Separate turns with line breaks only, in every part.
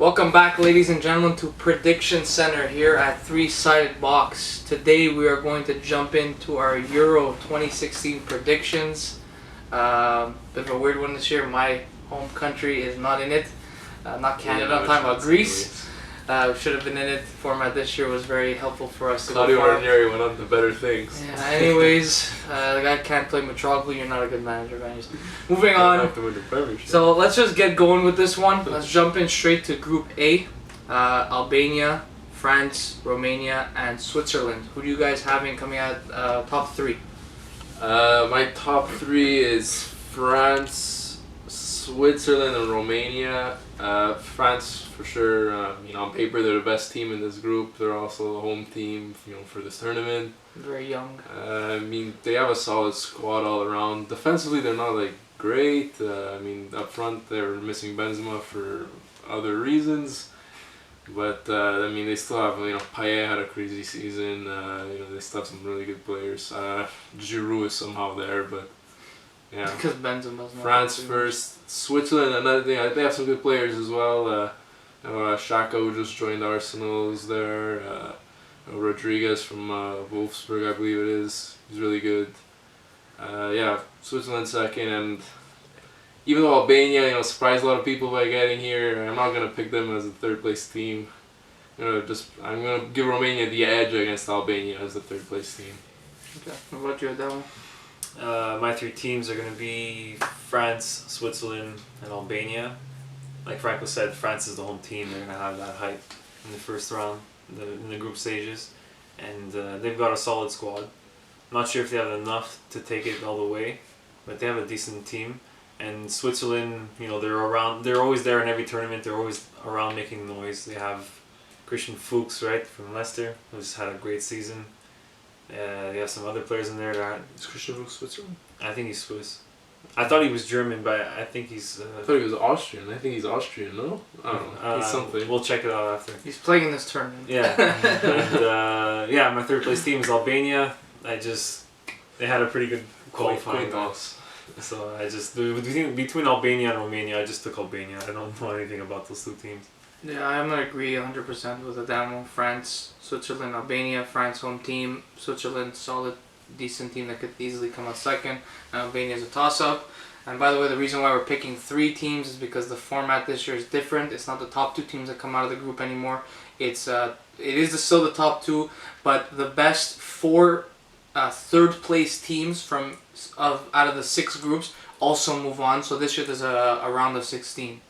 Welcome back, ladies and gentlemen, to Prediction Center here at Three Sided Box. Today we are going to jump into our Euro 2016 predictions. Bit of a weird one this year. My home country is not in it. Not Canada, I'm talking about Greece. We should have been in it. The format this year was very helpful for us to
Claudio
go far.
Ranieri went on to better things.
Yeah, anyways, the guy can't play Metropolis. You're not a good manager, anyways. Moving on.
Have to win the Premiership.
So let's just get going with this one. Let's jump in straight to Group A. Albania, France, Romania, and Switzerland. Who do you guys having coming out top three?
My top three is France, Switzerland, and Romania. France for sure. On paper they're the best team in this group. They're also the home team, for this tournament.
Very young.
They have a solid squad all around. Defensively, they're not great. Up front they're missing Benzema for other reasons. But they still have Payet had a crazy season. They still have some really good players. Giroud is somehow there, but yeah.
Because Benzema's not.
France first, Switzerland. Another thing, they have some good players as well. Xhaka, who just joined Arsenal, is there. Rodriguez from Wolfsburg, I believe it is. He's really good. Switzerland second, and even though Albania, surprised a lot of people by getting here, I'm not gonna pick them as a third place team. I'm gonna give Romania the edge against Albania as the third place team.
Okay. What about you, Adamo?
My three teams are going to be France, Switzerland, and Albania. Like Franco said, France is the home team. They're going to have that hype in the first round, in the group stages. And they've got a solid squad. I'm not sure if they have enough to take it all the way, but they have a decent team. And Switzerland, they're always there in every tournament. They're always around making noise. They have Christian Fuchs, right, from Leicester, who's had a great season. They have some other players in there that...
Is Christian Fuchs Switzerland?
I think he's Swiss. I thought he was German, but I think he's...
I thought he was Austrian. I think he's Austrian, no? I don't know. He's something.
We'll check it out after.
He's playing in this tournament.
Yeah. And my third place team is Albania. They had a pretty good qualifying. So I just... Between Albania and Romania, I just took Albania. I don't know anything about those two teams.
Yeah, I'm going to agree 100% with Adamo. France, Switzerland, Albania. France home team. Switzerland, solid, decent team that could easily come out second. And Albania is a toss-up. And by the way, the reason why we're picking three teams is because the format this year is different. It's not the top two teams that come out of the group anymore. It is still the top two, but the best four third place teams out of the 6 groups also move on. So this year there's a round of 16.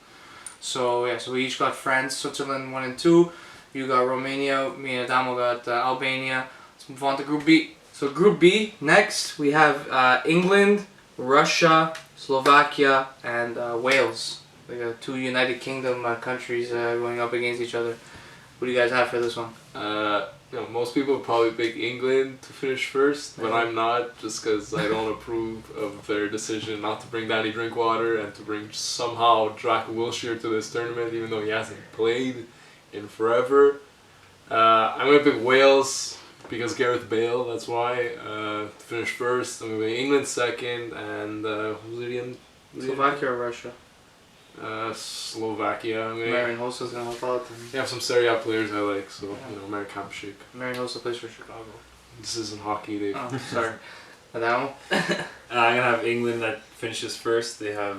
So we each got France, Switzerland 1 and 2. You got Romania, me and Adamo got Albania. Let's move on to Group B. So Group B, next we have England, Russia, Slovakia, and Wales. We got 2 United Kingdom countries going up against each other. What do you guys have for this one?
Most people probably pick England to finish first, but I'm not, just because I don't approve of their decision not to bring Danny Drinkwater and to bring somehow Jack Wilshere to this tournament, even though he hasn't played in forever. I'm going to pick Wales because Gareth Bale, that's why. To finish first, I'm going to pick England second, and who's it again?
Slovakia or Russia?
Slovakia.
Marian Hosa's going to help out.
They have some Serie A players I like, so, Marek Hamšík.
Marian Hosa plays for Chicago.
This isn't hockey, Dave.
Oh, sorry. Adamo?
I'm going to have England that finishes first. They have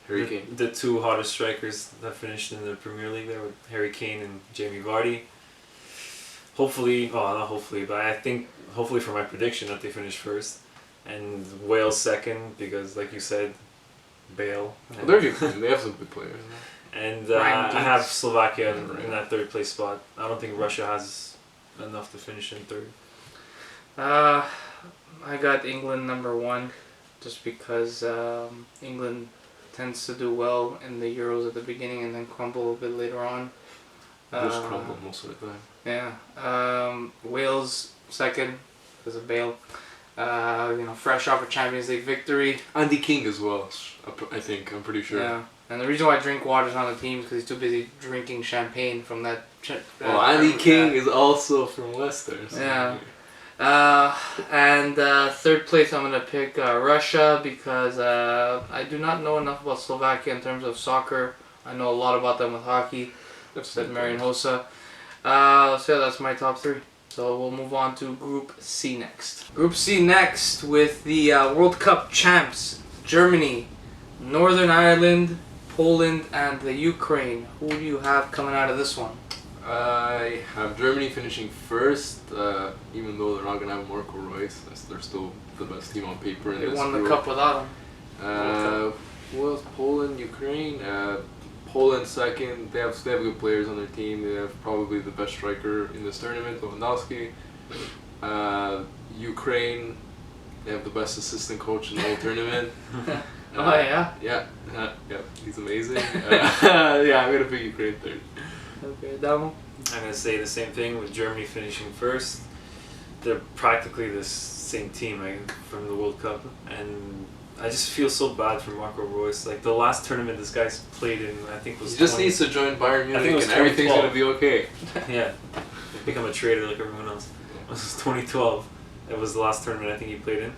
Harry Kane.
The 2 hottest strikers that finished in the Premier League there with Harry Kane and Jamie Vardy. I think hopefully for my prediction that they finish first. And Wales second because, like you said, Bale.
They're good. They have some good players.
And I have Slovakia in that third place spot. I don't think Russia has enough to finish in third.
I got England number 1 just because England tends to do well in the Euros at the beginning and then crumble a bit later on.
Just crumble most of the time.
Yeah. Wales second because of Bale. Fresh off a Champions League victory.
Andy King as well, I think. I'm pretty sure.
Yeah. And the reason why Drinkwater's on the team is because he's too busy drinking champagne from that...
Andy King is also from Leicester. So
yeah. And third place I'm going to pick Russia because I do not know enough about Slovakia in terms of soccer I know a lot about them with hockey.
I've
Said
seen
Marian
players.
Hossa. So that's my top 3. So we'll move on to Group C next. Group C next with the World Cup champs, Germany, Northern Ireland, Poland, and the Ukraine. Who do you have coming out of this one?
I have Germany finishing first, even though they're not going to have Marco Reus. They're still the best team on paper in
They
this
won the
group.
cup without him.
Who else? Poland, Ukraine. Poland second. They have good players on their team. They have probably the best striker in this tournament, Lewandowski. Ukraine. They have the best assistant coach in the whole tournament.
Oh yeah.
Yeah, he's amazing. Yeah, I'm gonna pick Ukraine third.
Okay, Adamo.
I'm going to say the same thing with Germany finishing first. They're practically the same team from the World Cup, and I just feel so bad for Marco Reus. Like the last tournament this guy's played in, I think was.
He just
20
needs to join Bayern
I think it
Munich
was
and everything's
2012.
gonna be okay.
Yeah, become a traitor like everyone else. This was 2012. It was the last tournament I think he played in,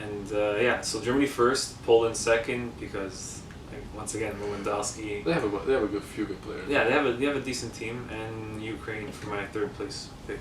and yeah. So Germany first, Poland second because like, once again Lewandowski.
They have a few good players.
Yeah, they have a decent team, and Ukraine for my third place pick.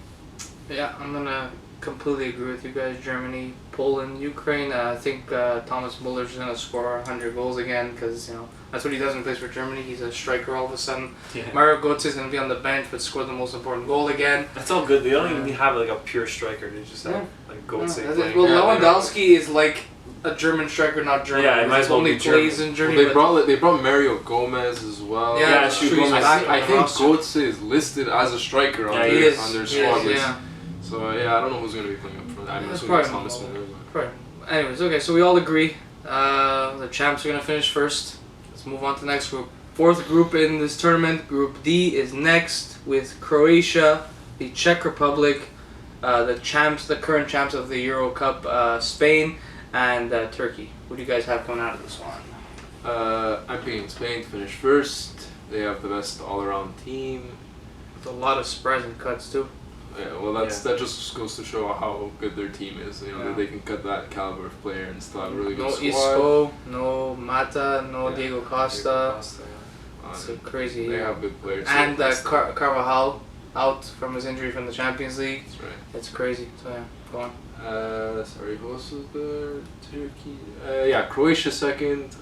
Yeah, I'm gonna completely agree with you guys. Germany, Poland, Ukraine. I think Thomas Muller's gonna score 100 goals again because that's what he does when he plays for Germany. He's a striker all of a sudden.
Yeah.
Mario Götze is gonna be on the bench but score the most important goal again.
That's all good. They don't even have like a pure striker. They just have like Götze
Yeah,
playing.
well,
Yeah,
Lewandowski is like a German striker, not German.
Yeah, he might as well
only
be German.
plays in Germany.
Well,
but
they brought Mario Gomez as well.
Yeah,
Yeah, shoot,
he's
Gomez.
back on
I
the
think
roster.
Götze is listed as a striker
Yeah,
on
he
their
is.
on their
He
squad
is,
list.
yeah.
So yeah, I don't know who's gonna be playing up front. I'm
Yeah,
assuming it's
probably
Thomas
Muller.
Müller.
Right. Anyways, okay, so we all agree. The champs are gonna finish first. Let's move on to the next group. Fourth group in this tournament, Group D, is next with Croatia, the Czech Republic, the current champs of the Euro Cup, Spain, and Turkey. Who do you guys have coming out of this one?
I'm picking Spain to finish first. They have the best all-around team.
With a lot of spreads and cuts too.
Yeah, well, that just goes to show how good their team is.
Yeah.
That they can cut that caliber of player and still have a really good
No
squad.
Isco, no Mata, no
Yeah.
Diego Costa.
Um,
It's a crazy.
They have good players.
And
so
Carvajal out from his injury from the Champions League.
that's right.
It's crazy. So yeah, go on.
Sorry, who else was there? Turkey. Yeah, Croatia second.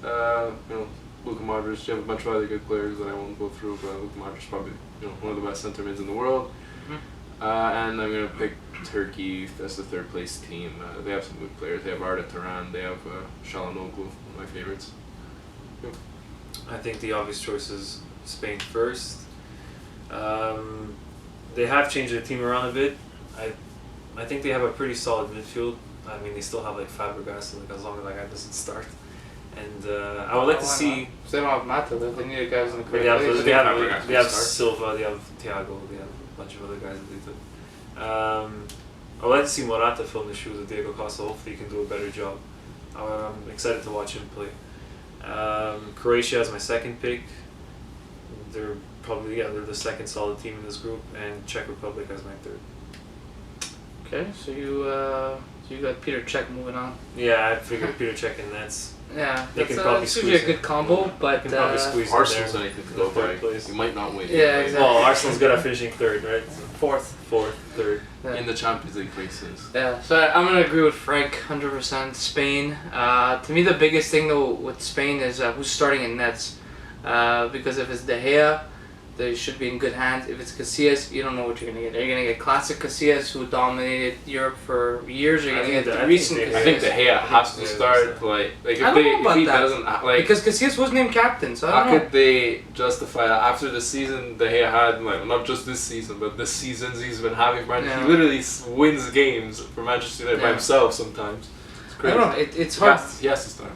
Luka Modric. You have a bunch of other good players that I won't go through, but Luka Modric is probably one of the best center mids in the world.
Mhm.
And I'm gonna pick Turkey as the third place team. They have some good players. They have Arda Turan. They have Çalhanoğlu, one of my favorites.
I think the obvious choice is Spain first. They have changed their team around a bit. I think they have a pretty solid midfield. I mean, they still have like Fabregas, like as long as that guy doesn't start. And I would like to
Why
see.
not? If they don't have Mata, they need guys in the
They
correct
have,
place.
they have,
Fabregas
they have
will start.
Silva, they have Thiago, they have a bunch of other guys that they took. I would like to see Morata fill in the shoes of Diego Costa. Hopefully, he can do a better job. I'm excited to watch him play. Croatia as my second pick. They're probably they're the second solid team in this group, and Czech Republic as my third.
Okay, so you got Peter Cech moving on.
Yeah, I figured Peter Cech and that's
Yeah,
They
that's
can probably
it's usually a
squeeze
good combo, but
can probably squeeze in
Arsenal's
there.
anything to
in
go
the third
by.
place.
You might not win.
Yeah,
right?
exactly.
Well, Arsenal's good at finishing third, right?
fourth.
Fourth, third.
Yeah.
In the Champions League races.
Yeah, so I'm gonna agree with Frank, 100%. Spain. To me, the biggest thing though with Spain is who's starting in nets, because if it's De Gea, they should be in good hands. If it's Casillas, you don't know what you're gonna get. Are you gonna get classic Casillas who dominated Europe for years, or are you
I
gonna
think
get
that-
the
I
recent
think
I
Casillas?
think De Gea has to
Yeah,
start. Like
I don't know about
if he
that.
doesn't like.
Because Casillas was named captain, so I
How
don't know.
could they justify that after the season De Gea had, like, not just this season, but the seasons he's been having?
Yeah.
He literally wins games for Manchester United by
Yeah.
himself sometimes. It's
I
crazy.
don't know. It's hard.
He has to start.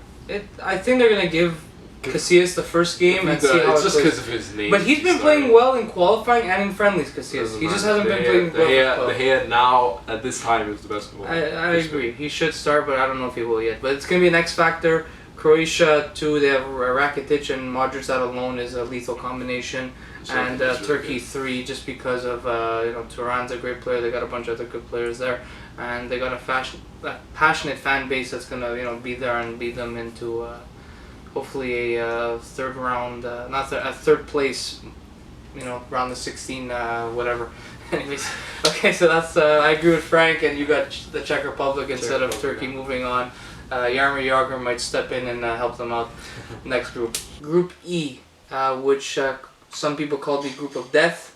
I think they're gonna give Casillas the first game and see how
It's
it
just
plays.
because of his name.
But he's been playing well in qualifying and in friendlies, Casillas. He just hasn't been playing well.
De Gea now at this time is the best goal.
I agree. He should start, but I don't know if he will yet. But it's going to be an X factor. Croatia, too, they have Rakitic and Modric. That alone is a lethal combination. And Turkey, 3, just because of, Turan's a great player. They got a bunch of other good players there. And they got a passionate fan base that's going to, be there and beat them into hopefully a third round, a third place, around the 16, whatever. Anyways, okay, so that's I agree with Frank, and you got the Czech Republic instead of Turkey. Moving on, Jaromir Jagr might step in and help them out. Next group, Group E, which some people call the Group of Death.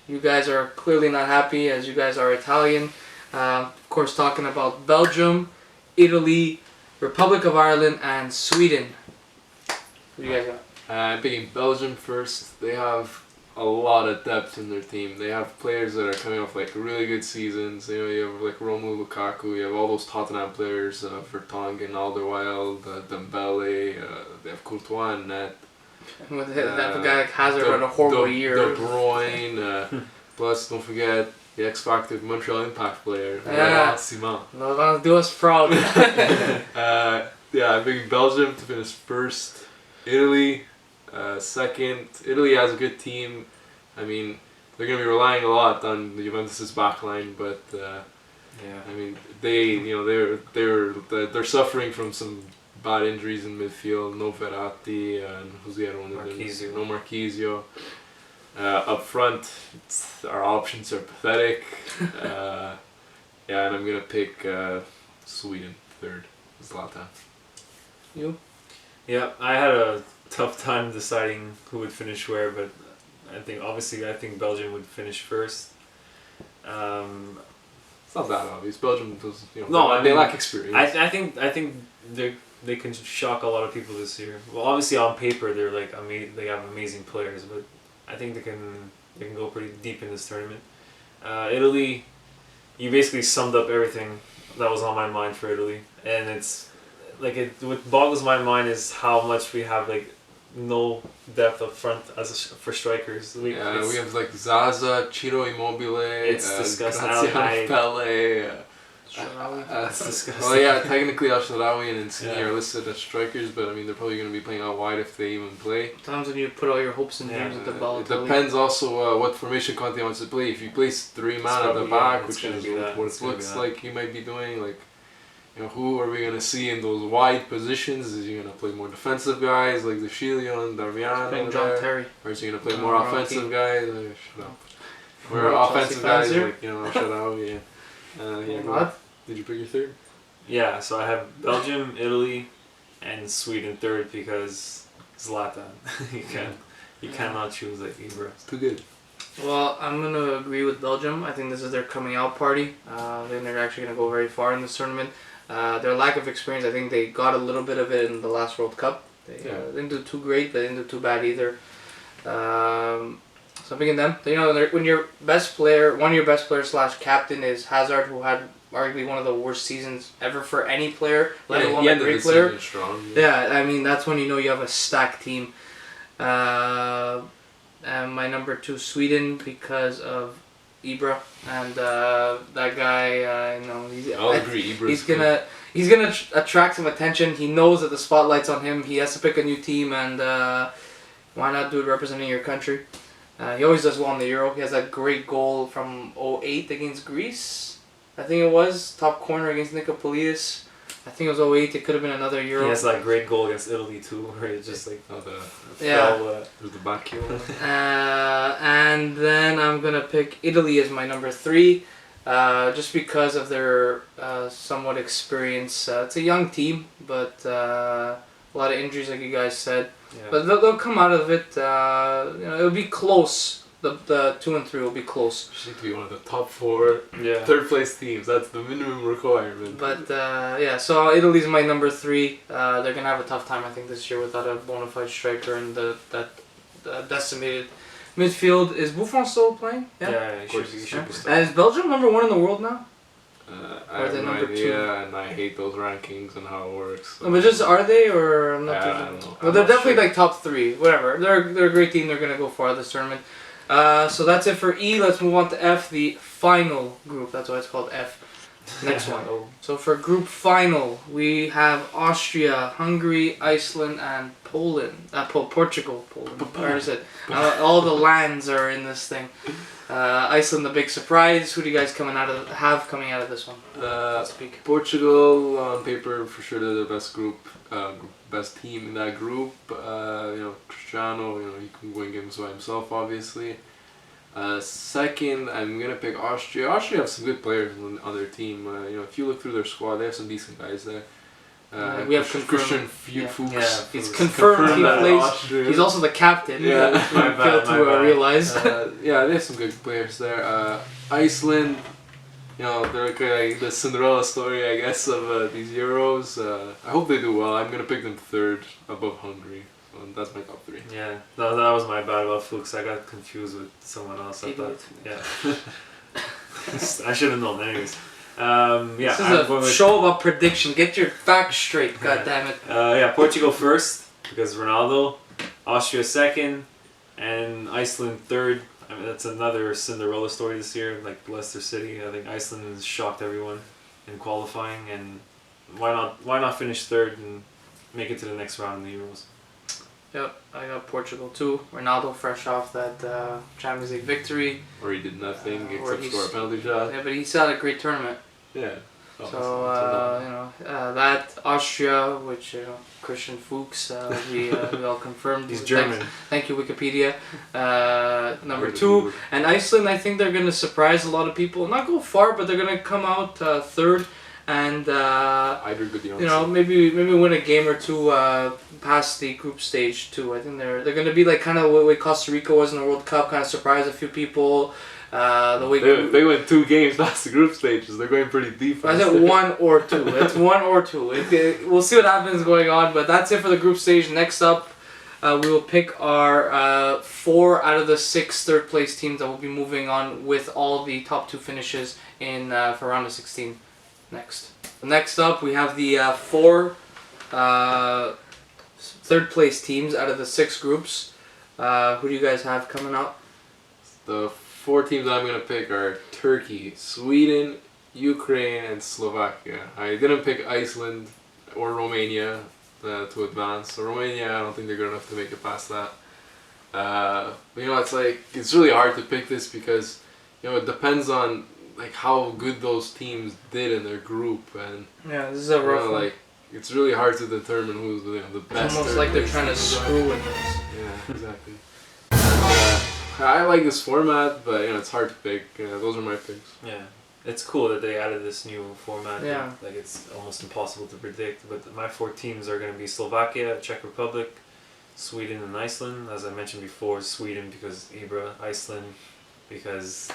You guys are clearly not happy, as you guys are Italian. Of course, talking about Belgium, Italy, Republic of Ireland, and Sweden. Who do you guys got?
I'm picking Belgium first. They have a lot of depth in their team. They have players that are coming off like really good seasons. You have like Romelu Lukaku. You have all those Tottenham players, Vertonghen, Alderweireld, Dembele. They have Courtois and net.
With that guy like Hazard had a horrible year.
De Bruyne. Plus, don't forget the X Factor Montreal Impact player.
Yeah.
Simon.
Laurent, do us proud.
Yeah, I'm picking Belgium to finish first. Italy, second. Italy has a good team. I mean, they're going to be relying a lot on the Juventus' backline, but I mean, they're suffering from some bad injuries in midfield. No Verratti and who's the other one?
Marquisio.
No Marquisio. Up front, our options are pathetic. Yeah, and I'm gonna pick Sweden third. Zlatan.
You?
Yeah, I had a tough time deciding who would finish where, but I think Belgium would finish first.
It's not that obvious. Belgium does,
No,
they lack experience.
I think they can shock a lot of people this year. Well, obviously on paper they're like they have amazing players, but I think they can go pretty deep in this tournament. Italy, you basically summed up everything that was on my mind for Italy, and it's like what boggles my mind is how much we have like no depth up front for strikers. We
have like Zaza, Ciro Immobile,
It's disgusting.
Graziano Pelle.
Sharawi.
It's disgusting.
Well, yeah, technically Al Sharawi and Insigne
Yeah.
are listed as strikers, but I mean they're probably going to be playing out wide if they even play.
Sometimes when you put all your hopes and dreams at the
It
Balotelli.
depends also what formation Conte wants to play. If you place 3 man at the
probably-
back,
it's
which
gonna
is
be that.
what
It's
it
gonna be
looks
that.
like he might be doing, like, who are we going to see in those wide positions? Is he going to play more defensive guys like Lucilio and Darmian?
Playing John Terry.
Or is he going to play
No,
more
Rocky.
offensive guys? Shut up. Or
More Chelsea
offensive
fans
guys
here?
like, Sharawi, yeah. Go.
What?
Did you pick your third?
Yeah, so I have Belgium, Italy, and Sweden third because Zlatan. you cannot choose like Ibra.
It's too good.
Well, I'm going to agree with Belgium. I think this is their coming out party. I think they're actually going to go very far in this tournament. Their lack of experience, I think they got a little bit of it in the last World Cup. They didn't do too great, but they didn't do too bad either. So I'm picking them. When your best player, one of your best players / captain is Hazard, who had arguably one of the worst seasons ever for any player, let alone a great player.
Strong,
Yeah, I mean, that's when you have a stacked team. And my number 2, Sweden, because of Ibra and that guy.
I'll agree. Ibra's
he's gonna attract some attention. He knows that the spotlight's on him. He has to pick a new team, and why not do it representing your country? He always does well in the Euro. He has that great goal from 2008 against Greece. I think it was top corner against Nicopolidis. I think it was 2008. It could have been another Euro.
He has that great goal against Italy too, where it just like
Yeah.
There's the back heel.
And then I'm gonna pick Italy as my number 3, just because of their somewhat experience. It's a young team, but a lot of injuries, like you guys said.
Yeah.
But they'll come out of it. It'll be close. The 2 and 3 will be close.
Just need to be one of the top 4 third place teams. That's the minimum requirement.
But so Italy's my number 3. They're gonna have a tough time, I think, this year without a bona fide striker and that decimated midfield. Is Buffon still playing?
Yeah, he should be
And is Belgium number 1 in the world now?
I have no idea, and I hate those rankings and how it works. So.
No, but just are they or I'm not
I
too
don't know.
Well, they're definitely like top 3. Whatever. They're a great team. They're gonna go far this tournament. So that's it for E. Let's move on to F, the final group. That's why it's called F. Next one. So for group final, we have Austria, Hungary, Iceland, and Poland. Portugal. Poland. Where is it? All the lands are in this thing. Iceland, the big surprise. Who do you guys coming out of this one? Let's speak.
Portugal on paper for sure they're the best group, best team in that group. Cristiano, he can go and get him by himself, obviously. Second, I'm gonna pick Austria. Austria have some good players on their team. If you look through their squad, they have some decent guys there.
We have
Christian
confirmed.
Fuchs.
He's confirmed he plays.
Austria.
He's also the captain.
Yeah.
My bad, to realize.
They have some good players there. Iceland, they're like the Cinderella story, I guess, of these Euros. I hope they do well. I'm gonna pick them third above Hungary. So that's my top three.
Yeah, no, that was my bad about Fuchs. I got confused with someone else. I thought, I should have known. Anyways,
this is a show about prediction. Get your facts straight. God damn it.
Portugal first because Ronaldo, Austria second, and Iceland third. I mean, that's another Cinderella story this year, like Leicester City. I think Iceland has shocked everyone in qualifying, and why not finish third and make it to the next round in the Euros?
Yep, I got Portugal too. Ronaldo fresh off that Champions League victory.
Where he did nothing except score a penalty shot.
Yeah, but he's had a great tournament.
Yeah.
That Austria, which Christian Fuchs, we all confirmed.
He's German.
Thank you, Wikipedia. Number 2, and Iceland. I think they're gonna surprise a lot of people. Not go far, but they're gonna come out third, and maybe win a game or two past the group stage too. I think they're gonna be like kind of the way Costa Rica was in the World Cup, kind of surprise a few people.
They went 2 games past the group stages. They're going pretty deep.
I said 1 or 2. It's 1 or 2. We'll see what happens going on, but that's it for the group stage. Next up, we will pick our 4 out of the 6 third place teams that will be moving on with all the top 2 finishes for round of 16. Next up, we have the 4 third place teams out of the 6 groups. Who do you guys have coming up?
The 4 teams I'm going to pick are Turkey, Sweden, Ukraine, and Slovakia. I didn't pick Iceland or Romania to advance. So Romania, I don't think they're good enough to make it past that. It's really hard to pick this because it depends on how good those teams did in their group, and
this is a rough one.
It's really hard to determine who's the best.
It's almost like they're trying to screw with us.
Yeah, exactly. I like this format, but it's hard to pick. Those are my picks.
Yeah, it's cool that they added this new format.
Yeah,
it's almost impossible to predict. But my 4 teams are going to be Slovakia, Czech Republic, Sweden, and Iceland. As I mentioned before, Sweden because Ibra, Iceland because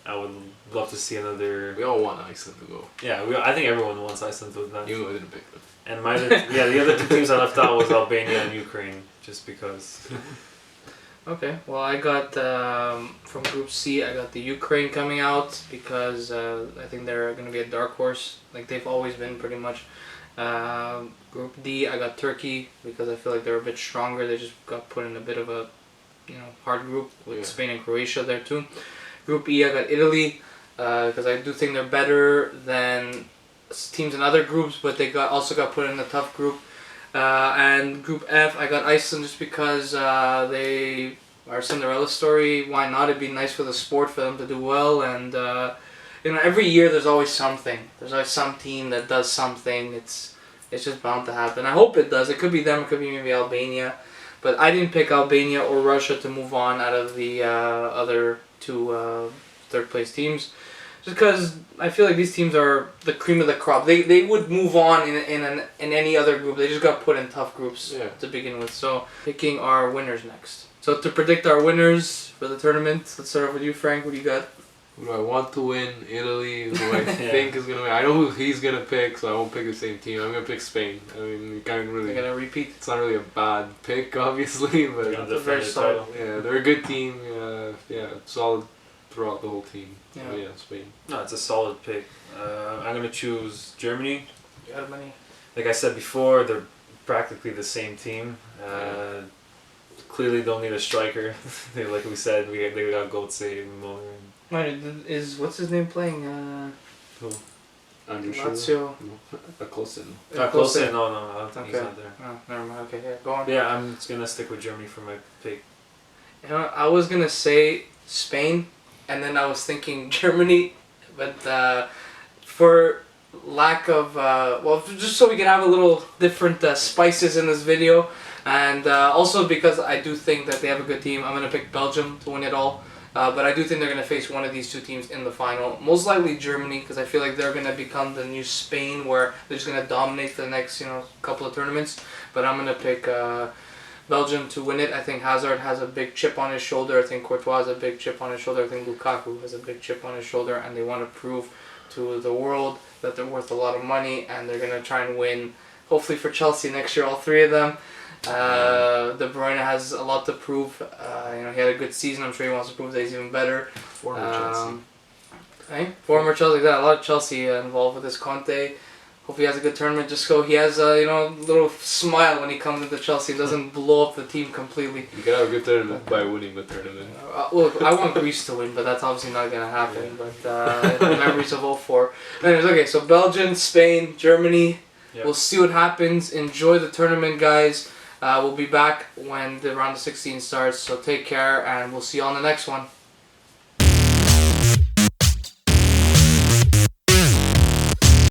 I would love to see another.
We all want Iceland to go.
Yeah, I think everyone wants Iceland to advance.
Even though I didn't pick them.
And the other 2 teams I left out was Albania and Ukraine, just because.
Okay, well I got from Group C, I got the Ukraine coming out because I think they're going to be a dark horse, like they've always been pretty much. Group D, I got Turkey because I feel like they're a bit stronger. They just got put in a bit of a hard group with Spain and Croatia there too. Group E, I got Italy because I do think they're better than teams in other groups, but they also got put in a tough group. And Group F, I got Iceland just because they are Cinderella story. Why not? It'd be nice for the sport for them to do well. And every year there's always something. There's always some team that does something. It's just bound to happen. I hope it does. It could be them. It could be maybe Albania. But I didn't pick Albania or Russia to move on out of the other 2 third place teams. Just because I feel like these teams are the cream of the crop. They would move on in any other group. They just got put in tough groups to begin with. So picking our winners next. So to predict our winners for the tournament, let's start off with you, Frank. What do you got?
Who do I want to win? Italy. Who I think is gonna win? I know who he's gonna pick, so I won't pick the same team. I'm gonna pick Spain. I mean, you can't really.
You're gonna repeat.
It's not really a bad pick, obviously, but
it's very solid.
Yeah, they're a good team. Solid throughout the whole team.
Yeah,
Spain.
No, it's a solid pick. I'm gonna choose Germany.
Germany.
Like I said before, they're practically the same team. Clearly, don't need a striker. Like we said, they got Götze, Muller.
What's his name playing?
Who?
Lazio.
Klose.
Klose? No, I don't think he's not there.
Oh, never mind. Okay, go on.
Yeah, I'm just gonna stick with Germany for my pick.
I was gonna say Spain, and then I was thinking Germany, but for lack of just so we can have a little different spices in this video, and also because I do think that they have a good team, I'm gonna pick Belgium to win it all. But I do think they're going to face one of these two teams in the final. Most likely Germany, because I feel like they're going to become the new Spain, where they're just going to dominate for the next couple of tournaments. But I'm going to pick Belgium to win it. I think Hazard has a big chip on his shoulder. I think Courtois has a big chip on his shoulder. I think Lukaku has a big chip on his shoulder. And they want to prove to the world that they're worth a lot of money. And they're going to try and win, hopefully for Chelsea next year, all three of them. De Bruyne has a lot to prove. He had a good season. I'm sure he wants to prove that he's even better.
Former Chelsea.
Former Chelsea. Got a lot of Chelsea involved with this Conte. Hope he has a good tournament. Just so he has a little smile when he comes into Chelsea. He doesn't blow up the team completely.
You can have a good tournament by winning the tournament.
Look, I want Greece to win, but that's obviously not gonna happen. Yeah. But memories of 04. Anyways, okay. So Belgium, Spain, Germany. Yep. We'll see what happens. Enjoy the tournament, guys. We'll be back when the round of 16 starts. So take care, and we'll see you on the next one.